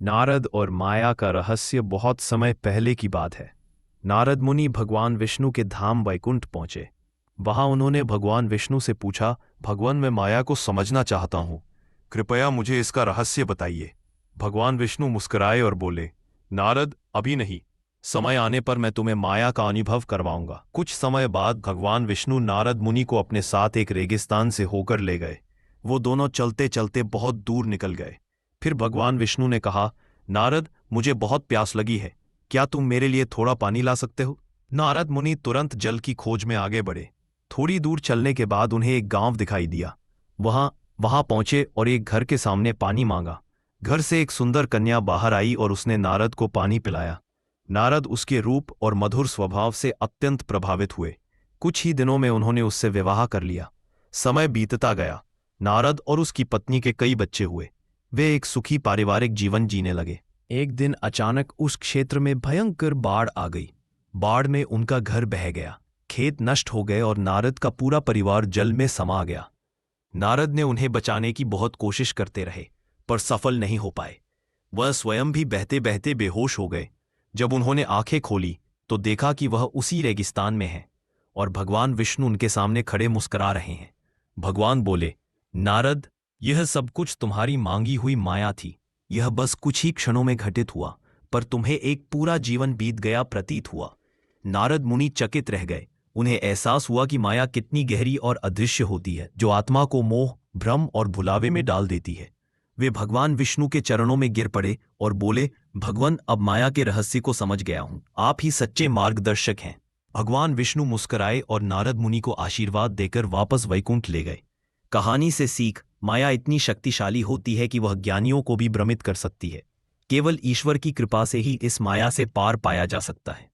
नारद और माया का रहस्य बहुत समय पहले की बात है। नारद मुनि भगवान विष्णु के धाम वैकुंठ पहुंचे। वहां उन्होंने भगवान विष्णु से पूछा, भगवान मैं माया को समझना चाहता हूँ, कृपया मुझे इसका रहस्य बताइए। भगवान विष्णु मुस्कुराए और बोले, नारद अभी नहीं, समय आने पर मैं तुम्हें माया का अनुभव करवाऊंगा। कुछ समय बाद भगवान विष्णु नारद मुनि को अपने साथ एक रेगिस्तान से होकर ले गए। वो दोनों चलते चलते बहुत दूर निकल गए। फिर भगवान विष्णु ने कहा, नारद मुझे बहुत प्यास लगी है, क्या तुम मेरे लिए थोड़ा पानी ला सकते हो? नारद मुनि तुरंत जल की खोज में आगे बढ़े। थोड़ी दूर चलने के बाद उन्हें एक गांव दिखाई दिया। वहां वहां पहुंचे और एक घर के सामने पानी मांगा। घर से एक सुंदर कन्या बाहर आई और उसने नारद को पानी पिलाया। नारद उसके रूप और मधुर स्वभाव से अत्यंत प्रभावित हुए। कुछ ही दिनों में उन्होंने उससे विवाह कर लिया। समय बीतता गया। नारद और उसकी पत्नी के कई बच्चे हुए। वे एक सुखी पारिवारिक जीवन जीने लगे। एक दिन अचानक उस क्षेत्र में भयंकर बाढ़ आ गई। बाढ़ में उनका घर बह गया, खेत नष्ट हो गए और नारद का पूरा परिवार जल में समा गया। नारद ने उन्हें बचाने की बहुत कोशिश करते रहे, पर सफल नहीं हो पाए। वह स्वयं भी बहते बहते बेहोश हो गए। जब उन्होंने आंखें खोली तो देखा कि वह उसी रेगिस्तान में है और भगवान विष्णु उनके सामने खड़े मुस्कुरा रहे हैं। भगवान बोले, नारद यह सब कुछ तुम्हारी मांगी हुई माया थी। यह बस कुछ ही क्षणों में घटित हुआ, पर तुम्हें एक पूरा जीवन बीत गया प्रतीत हुआ। नारद मुनि चकित रह गए। उन्हें एहसास हुआ कि माया कितनी गहरी और अदृश्य होती है, जो आत्मा को मोह, भ्रम और भुलावे में डाल देती है। वे भगवान विष्णु के चरणों में गिर पड़े और बोले, भगवान अब माया के रहस्य को समझ गया हूं, आप ही सच्चे मार्गदर्शक हैं। भगवान विष्णु मुस्कुराए और नारद मुनि को आशीर्वाद देकर वापस वैकुंठ ले गए। कहानी से सीख, माया इतनी शक्तिशाली होती है कि वह ज्ञानियों को भी भ्रमित कर सकती है। केवल ईश्वर की कृपा से ही इस माया से पार पाया जा सकता है।